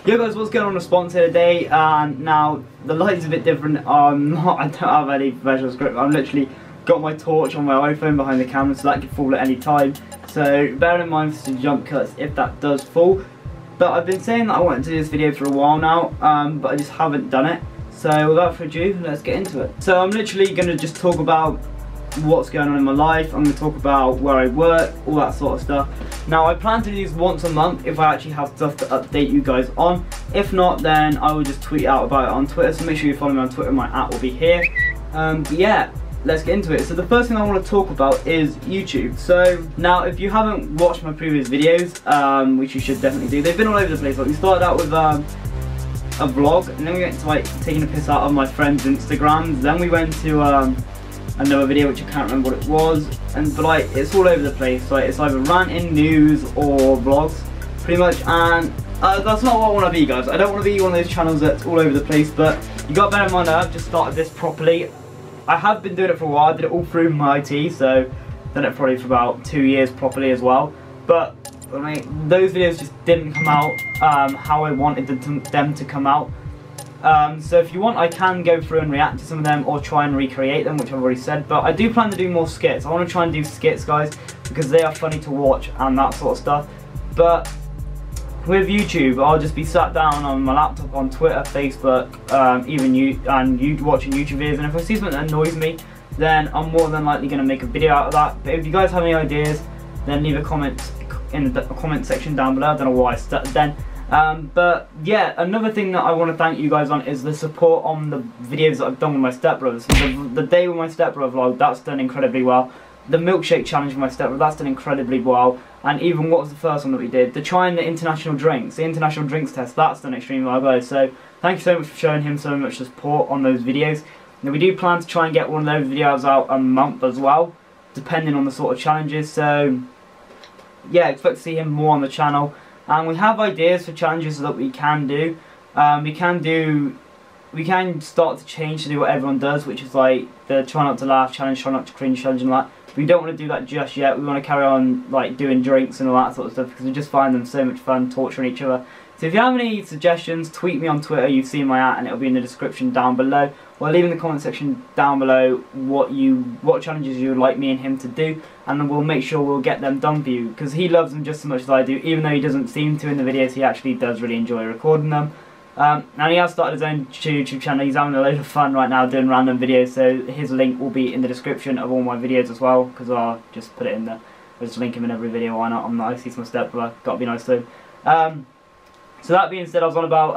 Yo guys, what's going on? Response here today, and now the light's a bit different. I don't have any professional script. I've literally got my torch on my iPhone behind the camera, so that could fall at any time. So bear in mind for some jump cuts if that does fall. But I've been saying that I wanted to do this video for a while now, but I just haven't done it. So without further ado, let's get into it. So I'm literally going to just talk about what's going on in my life. I'm going to talk about where I work, all that sort of stuff. Now I plan to do these once a month if I actually have stuff to update you guys on. If not, then I will just tweet out about it on Twitter, so make sure you follow me on Twitter. My @ will be here. But yeah, let's get into it. So the first thing I want to talk about is YouTube. So now if you haven't watched my previous videos, which you should definitely do, they've been all over the place. Like we started out with a vlog, and then we went to like taking a piss out of my friends' Instagrams, then we went to another video which I can't remember what it was, but like it's all over the place. Like it's either ranting, news, or vlogs, pretty much. And that's not what I want to be, guys. I don't want to be one of those channels that's all over the place. But you got to bear in mind I've just started this properly. I have been doing it for a while. I did it all through my IT, so done it probably for about 2 years properly as well. But I mean, those videos just didn't come out how I wanted them to come out. So if you want, I can go through and react to some of them or try and recreate them, which I've already said. But I do plan to do more skits. I want to try and do skits, guys, because they are funny to watch and that sort of stuff. But with YouTube, I'll just be sat down on my laptop on Twitter, Facebook, even watching YouTube videos. And if I see something that annoys me, then I'm more than likely going to make a video out of that. But if you guys have any ideas, then leave a comment in the comment section down below. I don't know why I started then. But yeah, another thing that I want to thank you guys on is the support on the videos that I've done with my stepbrothers. So the day with my stepbrother vlog, that's done incredibly well. The milkshake challenge with my stepbrother, that's done incredibly well. And even what was the first one that we did? The trying the international drinks test, that's done extremely well, guys. So thank you so much for showing him so much support on those videos. Now we do plan to try and get one of those videos out a month as well, depending on the sort of challenges. So yeah, expect to see him more on the channel. And we have ideas for challenges that we can do. We can start to change to do what everyone does, which is like the try not to laugh challenge, try not to cringe challenge and that. We don't want to do that just yet. We want to carry on like doing drinks and all that sort of stuff, because we just find them so much fun torturing each other. So if you have any suggestions, tweet me on Twitter. You've seen my @ and it'll be in the description down below. Or leave in the comment section down below what challenges you would like me and him to do, and then we'll make sure we'll get them done for you, because he loves them just as much as I do. Even though he doesn't seem to in the videos, he actually does really enjoy recording them. And he has started his own YouTube channel. He's having a load of fun right now doing random videos, so his link will be in the description of all my videos as well, because I'll just put it in there. I'll just link him in every video, why not? I'm nice, he's my stepbrother, gotta be nice to him. So that being said, I was on about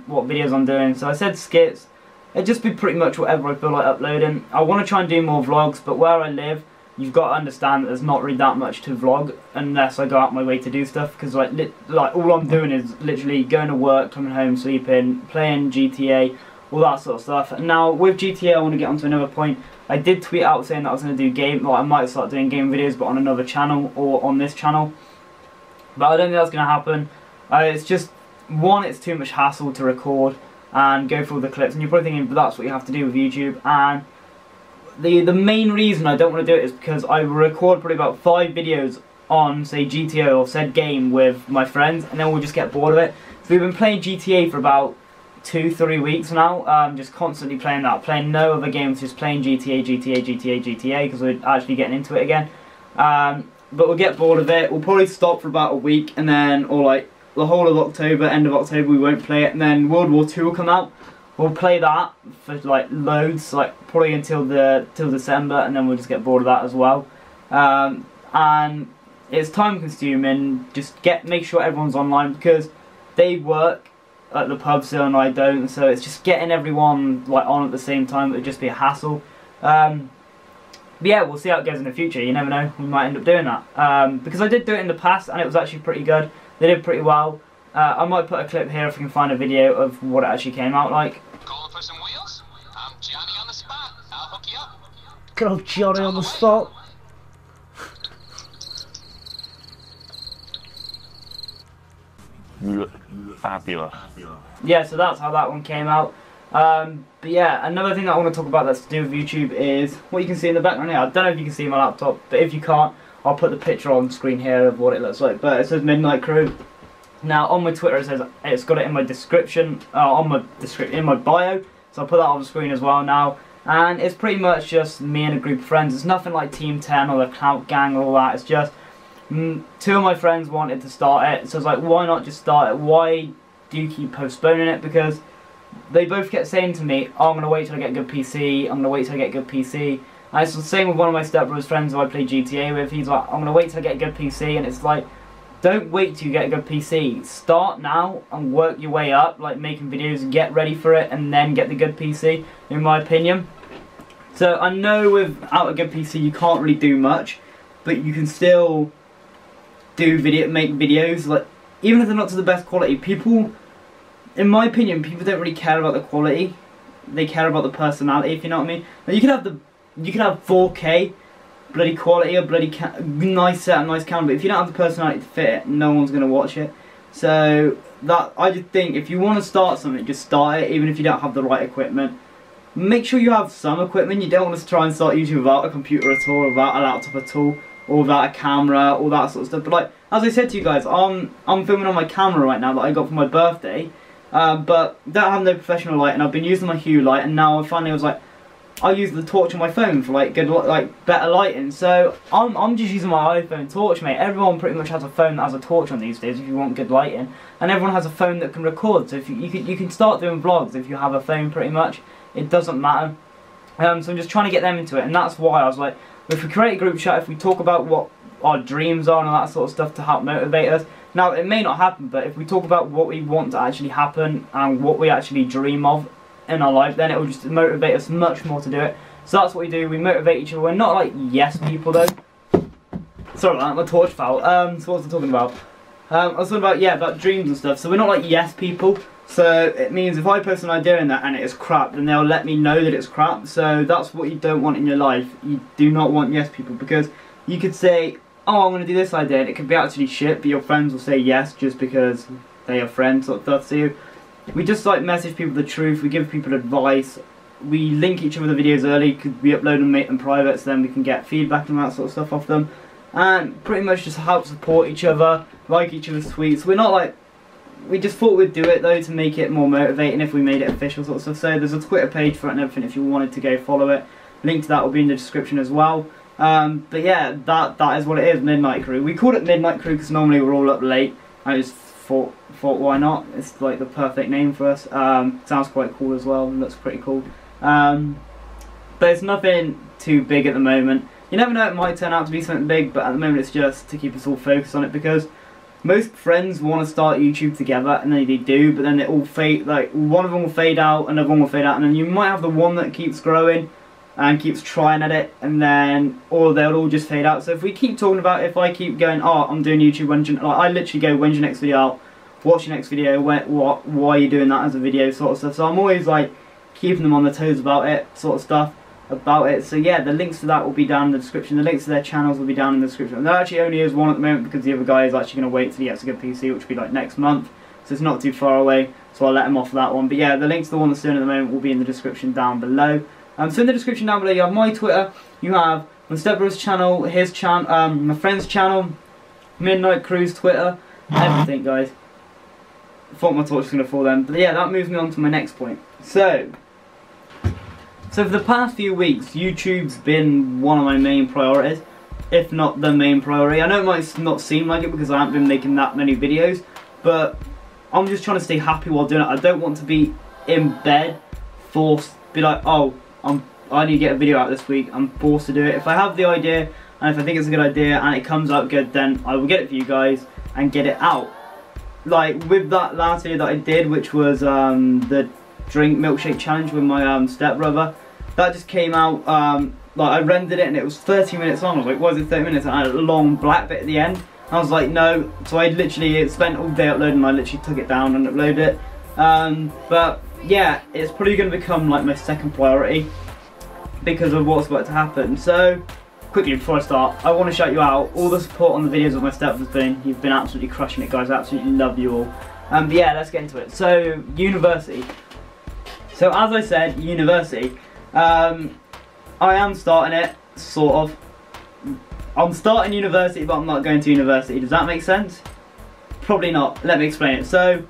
what videos I'm doing. So I said skits. It'd just be pretty much whatever I feel like uploading. I want to try and do more vlogs, but where I live, you've got to understand that there's not really that much to vlog unless I go out my way to do stuff. Because like all I'm doing is literally going to work, coming home, sleeping, playing GTA, all that sort of stuff. And now with GTA, I want to get onto another point. I did tweet out saying that I was going to do I might start doing game videos, but on another channel or on this channel. But I don't think that's going to happen. It's just, one, it's too much hassle to record and go through all the clips, and you're probably thinking, but that's what you have to do with YouTube. And the main reason I don't want to do it is because I record probably about 5 videos on, say, GTA or said game with my friends, and then we'll just get bored of it. So we've been playing GTA for about 2-3 weeks now, just constantly playing that, playing no other games, just playing GTA, because we're actually getting into it again. But we'll get bored of it. We'll probably stop for about a week, and then, or like the whole of October, end of October, we won't play it, and then World War II will come out. We'll play that for like loads, like probably until December, and then we'll just get bored of that as well. And it's time consuming. Just make sure everyone's online, because they work at the pub still and I don't, so it's just getting everyone like on at the same time. It would just be a hassle. But yeah, we'll see how it goes in the future. You never know, we might end up doing that. Because I did do it in the past and it was actually pretty good. They did pretty well. I might put a clip here if I can find a video of what it actually came out like. Calling for some wheels? I'm Johnny on the spot. I'll hook you up. Good old Johnny on the spot. Fabulous. Yeah, so that's how that one came out. But yeah, another thing that I want to talk about that's to do with YouTube is what you can see in the background here. I don't know if you can see my laptop, but if you can't, I'll put the picture on screen here of what it looks like. But it says Midnight Crew. Now on my Twitter it says it's got it in my description, in my bio, so I'll put that on the screen as well now. And it's pretty much just me and a group of friends. It's nothing like Team 10 or the Clout Gang or all that. It's just two of my friends wanted to start it, so I was like, why not just start it? Why do you keep postponing it? Because they both kept saying to me, oh, I'm going to wait till I get a good PC, I'm going to wait till I get a good PC. And it's the same with one of my stepbrother's friends who I play GTA with. He's like, I'm going to wait till I get a good PC, and it's like, don't wait till you get a good PC. Start now and work your way up, like making videos and get ready for it, and then get the good PC, in my opinion. So I know without a good PC you can't really do much, but you can still make videos, like, even if they're not to the best quality. People, in my opinion, people don't really care about the quality. They care about the personality, if you know what I mean. Now, you can have 4K bloody quality, a bloody nice set, nice camera, but if you don't have the personality to fit it, no one's gonna watch it. So that, I just think if you want to start something, just start it, even if you don't have the right equipment. Make sure you have some equipment. You don't want to try and start YouTube without a computer at all, without a laptop at all, or without a camera, all that sort of stuff. But like, as I said to you guys, I'm filming on my camera right now that I got for my birthday, but don't have no professional light, and I've been using my Hue light, and now I finally was like, I'll use the torch on my phone for like good, like better lighting. So I'm just using my iPhone torch, mate. Everyone pretty much has a phone that has a torch on these days if you want good lighting, and everyone has a phone that can record. So if you can start doing vlogs if you have a phone, pretty much. It doesn't matter. So I'm just trying to get them into it, and that's why I was like, if we create a group chat, if we talk about what our dreams are and all that sort of stuff to help motivate us. Now it may not happen, but if we talk about what we want to actually happen and what we actually dream of in our life, then it will just motivate us much more to do it. So that's what we do. We motivate each other. We're not like yes people though. Sorry about that, my torch fell. So what was I talking about? I was talking about, yeah, about dreams and stuff. So we're not like yes people. So it means if I post an idea in that and it is crap, then they'll let me know that it's crap. So that's what you don't want in your life. You do not want yes people, because you could say, oh, I'm going to do this idea, and it could be actually shit, but your friends will say yes just because they are friends, sort of stuff. So we just like message people the truth, we give people advice, we link each other the videos early, because we upload and make them private, so then we can get feedback and that sort of stuff off them. And pretty much just help support each other, like each other's tweets. We're not like, we just thought we'd do it though to make it more motivating if we made it official sort of stuff. So there's a Twitter page for it and everything if you wanted to go follow it. Link to that will be in the description as well. But yeah, that is what it is, Midnight Crew. We called it Midnight Crew because normally we're all up late. I just thought why not? It's like the perfect name for us. Sounds quite cool as well, looks pretty cool. But it's nothing too big at the moment. You never know, it might turn out to be something big, but at the moment it's just to keep us all focused on it, because most friends want to start YouTube together, and then they do, but then it all fade, like one of them will fade out, another one will fade out, and then you might have the one that keeps growing and keeps trying at it, and then, or they'll all just fade out. So if we keep talking about, if I keep going, oh, I'm doing YouTube, like, I literally go, when's your next video out, what's your next video, why are you doing that as a video, sort of stuff. So I'm always like keeping them on their toes about it, sort of stuff about it. So yeah, the links to that will be down in the description, the links to their channels will be down in the description. There actually only is one at the moment, because the other guy is actually going to wait till he gets a good PC, which will be like next month, so it's not too far away, so I'll let him off that one. But yeah, the links to the one that's doing at the moment will be in the description down below. So in the description down below you have my Twitter, you have my stepbrother's channel, his channel, my friend's channel, Midnight Crew's Twitter, everything, guys. I thought my torch was going to fall then, but yeah, that moves me on to my next point. So for the past few weeks, YouTube's been one of my main priorities, if not the main priority. I know it might not seem like it because I haven't been making that many videos, but I'm just trying to stay happy while doing it. I don't want to be in bed, forced, be like, oh, I need to get a video out this week, I'm forced to do it. If I have the idea, and if I think it's a good idea, and it comes out good, then I will get it for you guys, and get it out. Like, with that last video that I did, which was the drink milkshake challenge with my stepbrother, that just came out, like I rendered it and it was 30 minutes long. I was like, why is it 30 minutes? And I had a long black bit at the end. I was like, no. So I literally spent all day uploading, and I literally took it down and uploaded it. But yeah, it's probably going to become like my second priority because of what's about to happen. So quickly before I start, I want to shout you out, all the support on the videos of my stepbrother's been. You've been absolutely crushing it, guys. I absolutely love you all. But yeah, let's get into it. So university. So as I said, university. I am starting it, sort of. I'm starting university, but I'm not going to university. Does that make sense? Probably not. Let me explain it. So,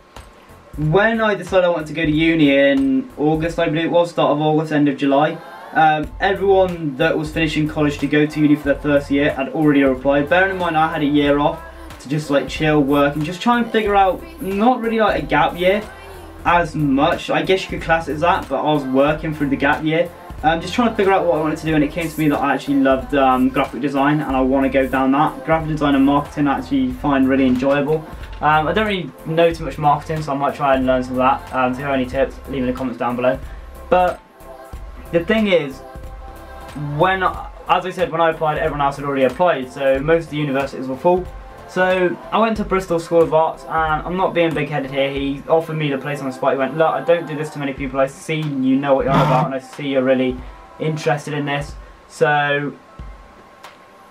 when I decided I wanted to go to uni in August, I believe it was, start of August, end of July, everyone that was finishing college to go to uni for their first year had already applied. Bearing in mind I had a year off to just like chill, work, and just try and figure out, not really like a gap year as much, I guess you could class it as that, but I was working through the gap year. Just trying to figure out what I wanted to do, and it came to me that I actually loved graphic design, and I want to go down that. Graphic design and marketing I actually find really enjoyable. I don't really know too much marketing, so I might try and learn some of that. So if you have any tips, leave in the comments down below. But the thing is, as I said, when I applied, everyone else had already applied, so most of the universities were full. So I went to Bristol School of Arts, and I'm not being big-headed here. He offered me the place on the spot. He went, look, I don't do this to many people. I see you know what you're on about, and I see you're really interested in this. So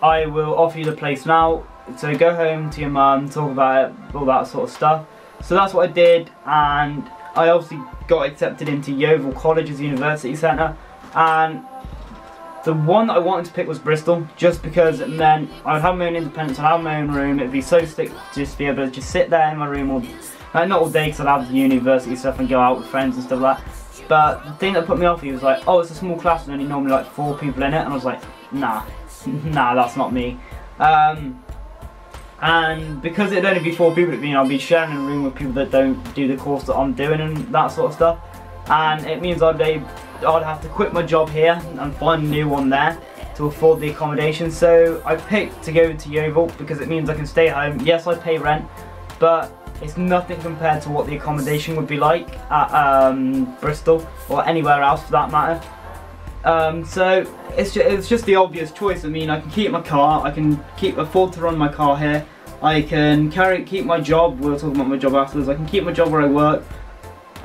I will offer you the place now. So go home to your mum, talk about it, all that sort of stuff. So that's what I did, and I obviously got accepted into Yeovil College as a university centre. And the one that I wanted to pick was Bristol, just because it meant I'd have my own independence, I'd have my own room. It'd be so sick to just be able to just sit there in my room, not all day because I'd have the university stuff and go out with friends and stuff like that. But the thing that put me off, he was like, oh, it's a small class and only normally like 4 people in it, and I was like, nah, that's not me. And because it'd only be 4 people, it'd mean I'll be sharing a room with people that don't do the course that I'm doing and that sort of stuff. And it means I'd have to quit my job here and find a new one there to afford the accommodation. So I picked to go to Yeovil because it means I can stay home. Yes, I pay rent, but it's nothing compared to what the accommodation would be like at Bristol or anywhere else for that matter. So it's just the obvious choice. I mean, I can keep my car, I can afford to run my car here, I can keep my job, we'll talk about my job afterwards, I can keep my job where I work,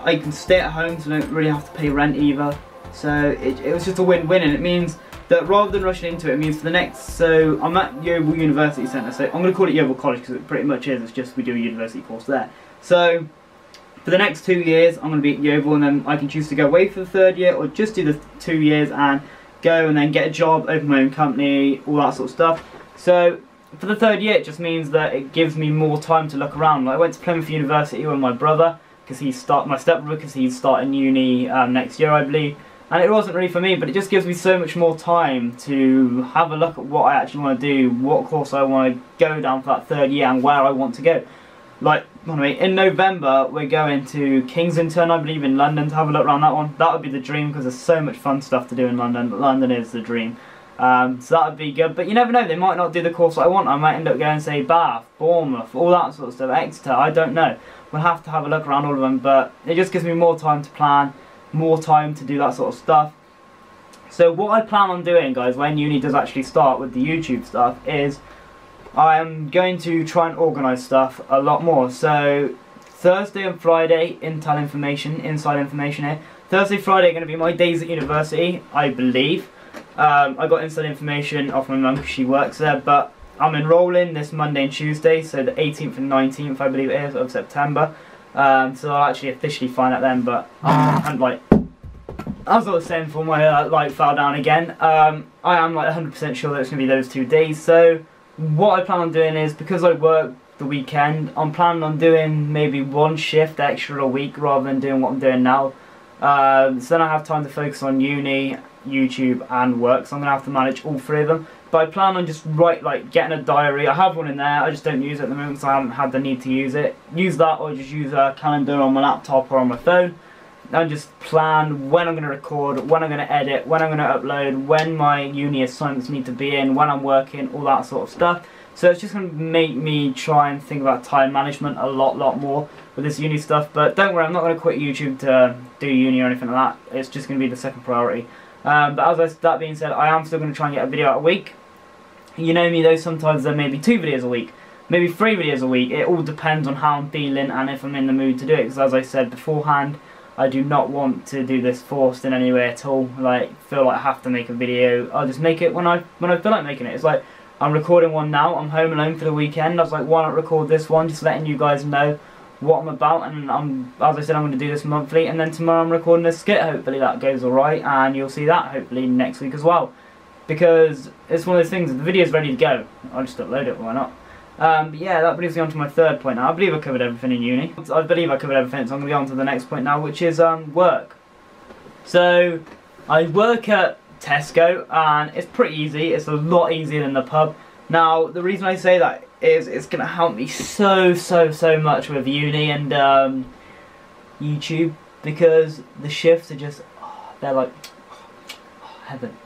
I can stay at home so I don't really have to pay rent either. So it was just a win-win, and it means that rather than rushing into it, it means for the next, so I'm at Yeovil University Centre, so I'm going to call it Yeovil College because it pretty much is, it's just we do a university course there. So for the next 2 years I'm going to be at Yeovil, and then I can choose to go away for the 3rd year or just do the 2 years and go and then get a job, open my own company, all that sort of stuff. So for the 3rd year it just means that it gives me more time to look around. Like I went to Plymouth University with my brother, my stepbrother, because he's starting uni next year I believe, and it wasn't really for me, but it just gives me so much more time to have a look at what I actually want to do, what course I want to go down for that 3rd year and where I want to go. Like, in November we're going to Kensington, I believe, in London to have a look around that one. That would be the dream because there's so much fun stuff to do in London. London is the dream. So that would be good, but you never know, they might not do the course that I want. I might end up going, say, Bath, Bournemouth, all that sort of stuff, Exeter, I don't know. We'll have to have a look around all of them, but it just gives me more time to plan, more time to do that sort of stuff. So what I plan on doing, guys, when uni does actually start with the YouTube stuff, is I am going to try and organise stuff a lot more. So Thursday and Friday, inside information here. Thursday, Friday are going to be my days at university, I believe. I got inside information off my mum because she works there, but I'm enrolling this Monday and Tuesday, so the 18th and 19th I believe it is of September. So I'll actually officially find out then, but I'm like, as I was saying before my light fell down again, I am like 100% sure that it's going to be those 2 days. So what I plan on doing is, because I work the weekend, I'm planning on doing maybe 1 shift extra a week rather than doing what I'm doing now. So then I have time to focus on uni, YouTube and work, so I'm going to have to manage all 3 of them. But I plan on just getting a diary. I have one in there, I just don't use it at the moment because I haven't had the need to use it. Use that, or just use a calendar on my laptop or on my phone. And just plan when I'm going to record, when I'm going to edit, when I'm going to upload, when my uni assignments need to be in, when I'm working, all that sort of stuff. So it's just going to make me try and think about time management a lot more with this uni stuff. But don't worry, I'm not going to quit YouTube to do uni or anything like that. It's just going to be the second priority. But that being said, I am still going to try and get a video out a week. You know me though, sometimes there may be 2 videos a week, maybe 3 videos a week. It all depends on how I'm feeling and if I'm in the mood to do it. Because as I said beforehand, I do not want to do this forced in any way at all. Like, feel like I have to make a video. I'll just make it when I feel like making it. It's like, I'm recording one now, I'm home alone for the weekend. I was like, why not record this one, just letting you guys know what I'm about. And as I said, I'm going to do this monthly, and then tomorrow I'm recording a skit. Hopefully that goes alright, and you'll see that hopefully next week as well. Because it's one of those things, the video's ready to go, I'll just upload it, why not? But yeah, that brings me on to my third point now. I believe I covered everything in uni. I believe I covered everything, so I'm going to go on to the next point now, which is work. So, I work at Tesco, and it's pretty easy. It's a lot easier than the pub. Now, the reason I say that is it's going to help me so much with uni and YouTube, because the shifts are just, they're like, heaven.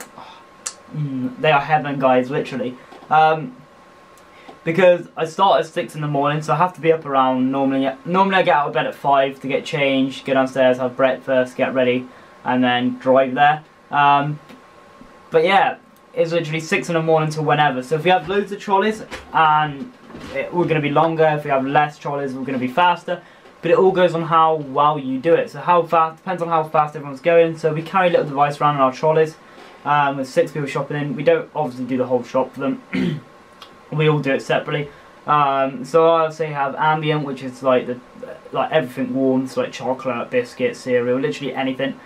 They are heaven, guys, literally. Because I start at 6 in the morning, so I have to be up around, normally I get out of bed at 5 to get changed, go downstairs, have breakfast, get ready, and then drive there. But yeah, it's literally 6 in the morning to whenever. So if we have loads of trolleys, and we're going to be longer. If we have less trolleys, we're going to be faster. But it all goes on how well you do it. So how fast, depends on how fast everyone's going. So we carry a little device around in our trolleys, with 6 people shopping in. We don't obviously do the whole shop for them. We all do it separately. So I'll say have ambient, which is like everything warm, so like chocolate, biscuits, cereal, literally anything.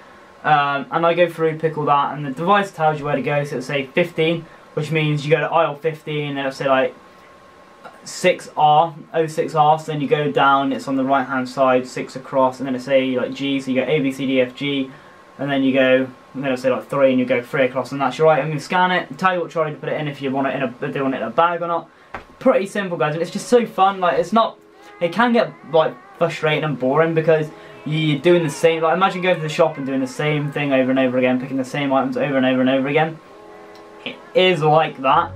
And I go through, pick all that, and the device tells you where to go. So it'll say 15, which means you go to aisle 15, and it'll say like 6R, 06R, so then you go down, it's on the right hand side, 6 across, and then it'll say like G, so you go A, B, C, D, F, G, and then you go, and then it'll say like 3, and you go 3 across, and that's your item. You scan it, tell you what trolley to put it in, if you want it in if they want it in a bag or not. Pretty simple, guys, and it's just so fun. Like, it's not, it can get like frustrating and boring because you're doing the same, like imagine going to the shop and doing the same thing over and over again, picking the same items over and over and over again. It is like that,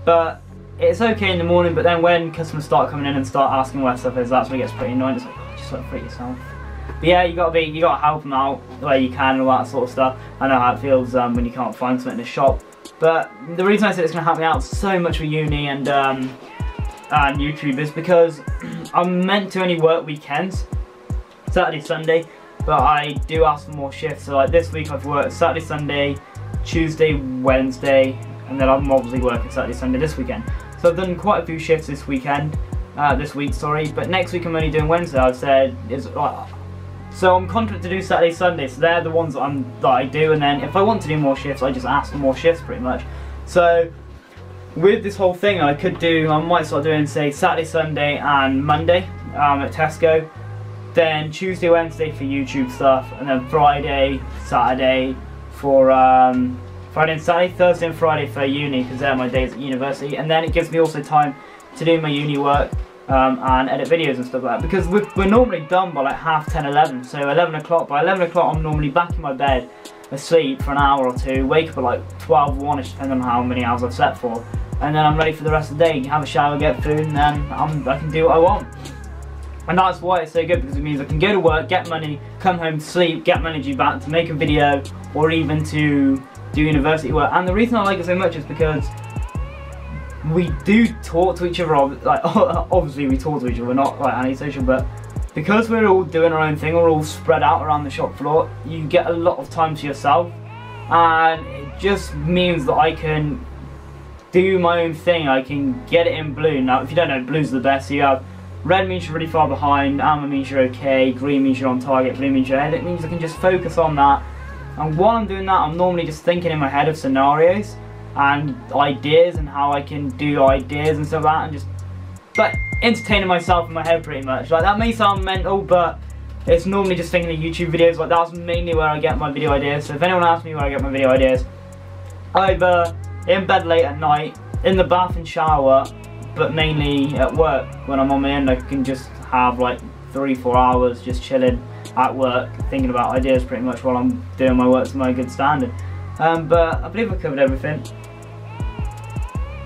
but it's okay in the morning, but then when customers start coming in and start asking where stuff is, that's when it gets pretty annoying. It's like, oh, just like for it yourself. But yeah, you gotta help them out where you can and all that sort of stuff. I know how it feels when you can't find something in the shop. But the reason I said it's gonna help me out so much with uni and YouTube is because I'm meant to only work weekends, Saturday, Sunday, but I do ask for more shifts. So like this week I've worked Saturday, Sunday, Tuesday, Wednesday, and then I'm obviously working Saturday, Sunday this weekend. So I've done quite a few shifts this weekend, this week, sorry, but next week I'm only doing Wednesday. I've said, so I'm contracted to do Saturday, Sunday, so they're the ones that I do, and then if I want to do more shifts, I just ask for more shifts pretty much. So with this whole thing, I might start doing, say, Saturday, Sunday and Monday at Tesco, then Tuesday, Wednesday for YouTube stuff, and then Friday, Saturday for Friday and Saturday, Thursday and Friday for uni, because they're my days at university, and then it gives me also time to do my uni work and edit videos and stuff like that, because we're normally done by like half 10, 11, so 11 o'clock, by 11 o'clock I'm normally back in my bed, asleep for an hour or two, wake up at like 12, 1ish, depending on how many hours I've slept for, and then I'm ready for the rest of the day, have a shower, get food, and then I can do what I want. And that's why it's so good, because it means I can go to work, get money, come home, sleep, get my energy back to make a video, or even to do university work. And the reason I like it so much is because we do talk to each other, like obviously we talk to each other, we're not like antisocial, but because we're all doing our own thing, we're all spread out around the shop floor, you get a lot of time to yourself, and it just means that I can do my own thing, I can get it in blue. Now if you don't know, blue's the best, so you have red means you're really far behind, amber means you're okay, green means you're on target, blue means you're ahead. It means I can just focus on that, and while I'm doing that I'm normally just thinking in my head of scenarios and ideas and how I can do ideas and stuff like that, and just like entertaining myself in my head pretty much. Like that may sound mental, but it's normally just thinking of YouTube videos. Like that's mainly where I get my video ideas. So if anyone asks me where I get my video ideas, either in bed late at night, in the bath and shower, but mainly at work. When I'm on my own, I can just have like 3-4 hours just chilling at work, thinking about ideas pretty much while I'm doing my work to my good standard. But I believe I covered everything.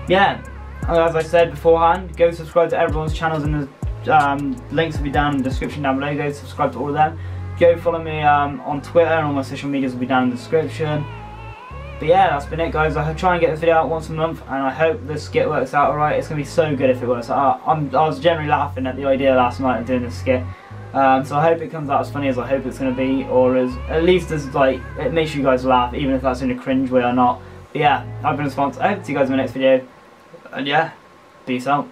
Yeah, as I said beforehand, go subscribe to everyone's channels, and the links will be down in the description down below. Go subscribe to all of them. Go follow me on Twitter, and all my social medias will be down in the description. But yeah, that's been it, guys. I try and get this video out once a month, and I hope the skit works out alright. It's going to be so good if it works out. I was generally laughing at the idea last night of doing this skit. So I hope it comes out as funny as I hope it's going to be, or as at least as like it makes you guys laugh, even if that's in a cringe way or not. But yeah, I've been Response. I hope to see you guys in my next video. And yeah, peace out.